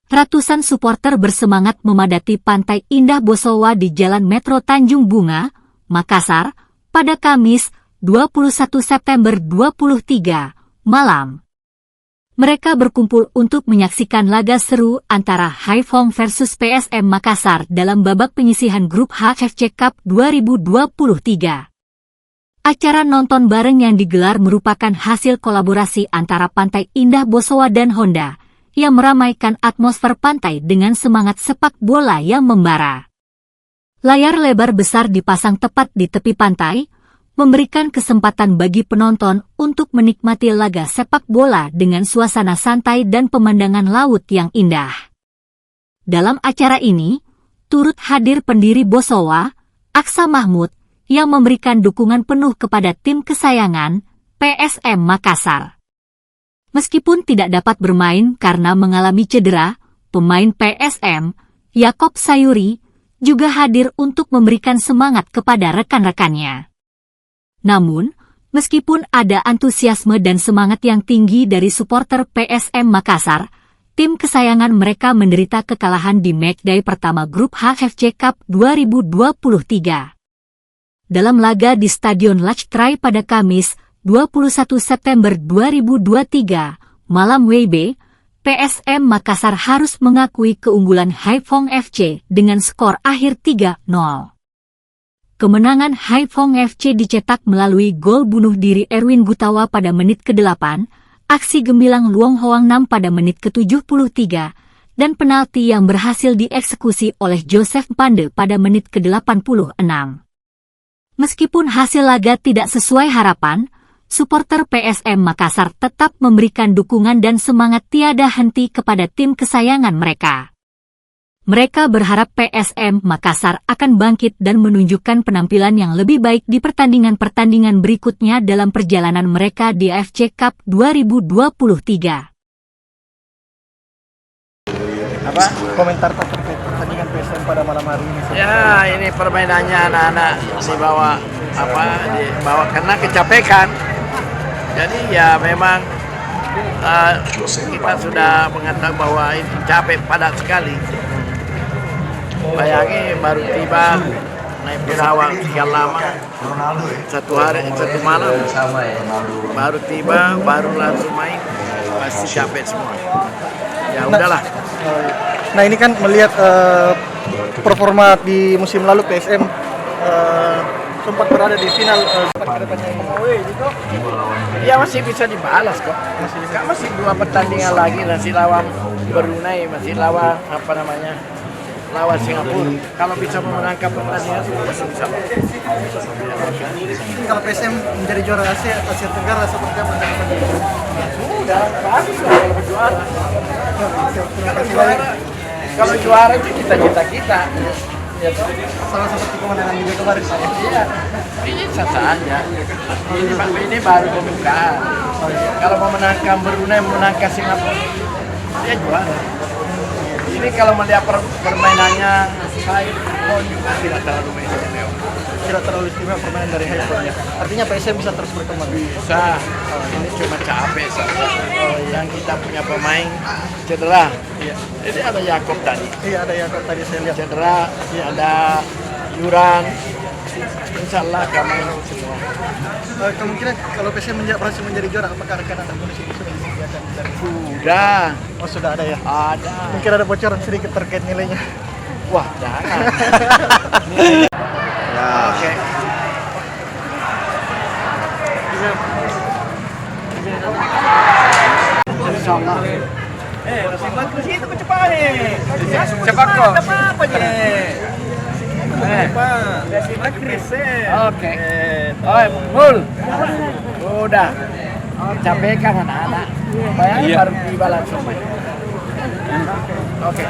Ratusan supporter bersemangat memadati Pantai Indah Bosowa di Jalan Metro Tanjung Bunga, Makassar, pada Kamis, 21 September 2023, malam. Mereka berkumpul untuk menyaksikan laga seru antara Haiphong versus PSM Makassar dalam babak penyisihan grup HFC Cup 2023. Acara nonton bareng yang digelar merupakan hasil kolaborasi antara Pantai Indah Bosowa dan Honda, yang meramaikan atmosfer pantai dengan semangat sepak bola yang membara. Layar lebar besar dipasang tepat di tepi pantai, memberikan kesempatan bagi penonton untuk menikmati laga sepak bola dengan suasana santai dan pemandangan laut yang indah. Dalam acara ini, turut hadir pendiri Bosowa, Aksa Mahmud, yang memberikan dukungan penuh kepada tim kesayangan, PSM Makassar. Meskipun tidak dapat bermain karena mengalami cedera, pemain PSM, Yakob Sayuri, juga hadir untuk memberikan semangat kepada rekan-rekannya. Namun, meskipun ada antusiasme dan semangat yang tinggi dari supporter PSM Makassar, tim kesayangan mereka menderita kekalahan di matchday pertama grup HFC Cup 2023. Dalam laga di Stadion Lachstrai pada Kamis, 21 September 2023, malam WIB, PSM Makassar harus mengakui keunggulan Haiphong FC dengan skor akhir 3-0. Kemenangan Haiphong FC dicetak melalui gol bunuh diri Erwin Gutawa pada menit ke-8, aksi gemilang Luong Hoang Nam pada menit ke-73, dan penalti yang berhasil dieksekusi oleh Joseph Pande pada menit ke-86. Meskipun hasil laga tidak sesuai harapan, supporter PSM Makassar tetap memberikan dukungan dan semangat tiada henti kepada tim kesayangan mereka. Mereka berharap PSM Makassar akan bangkit dan menunjukkan penampilan yang lebih baik di pertandingan-pertandingan berikutnya dalam perjalanan mereka di AFC Cup 2023. Apa komentar terkait pertandingan PSM pada malam hari ini? Ya, ini permainannya anak-anak dibawa karena kecapekan. Jadi ya memang kita sudah mengatakan bahwa ini capek padat sekali. Bayangin baru tiba naik pesawat sekian lama, satu malam, baru tiba, baru langsung main, pasti capek semua. Ya udahlah. Nah ini kan melihat performa di musim lalu PSM sempat berada di final ya masih bisa dibalas kok. Masih 2 pertandingan lagi, masih lawan Brunei, masih lawan lawan Singapura. Kalau bisa memenangkan pertandingan masih bisa. Kalau PSM menjadi juara Asia Tenggara seperti apa? Sudah bagus lah kalau juara. Kalau juara itu cita-cita kita. Ya, sama seperti kemenangan juga kemarin saya. Iya, ini sah aja. Ini baru pembukaan. Kalau memenangkan Brunei, memenangkan Singapura, dia juara. Ini kalau melihat permainannya, Haiphong juga tidak terlalu istimewa. Tidak terlalu istimewa permainan dari Haiphong ya. Artinya PSM bisa terus berkembang. Bisa. Ini cuma capek saja. Yang kita punya pemain cedera. Iya. Jadi ada Yakob tadi. Iya, ada Yakob tadi saya lihat. Cedera, ada Yuran. Insya Allah kami semua. Kemungkinan kalau PSM berhasil menjadi juara, apakah rekan Anda bonus ini sudah disediakan? Sudah. Oh sudah ada ya? Ada. Mungkin ada bocoran sedikit terkait nilainya. Wah, jangan. Ya. Oke. Insya Allah. Masih bagus itu cepat nih. Cepat kok. Apa nih? Oke. Mul. Udah. Capek kan anak-anak. Bayangin baru tiba langsung main. Oke.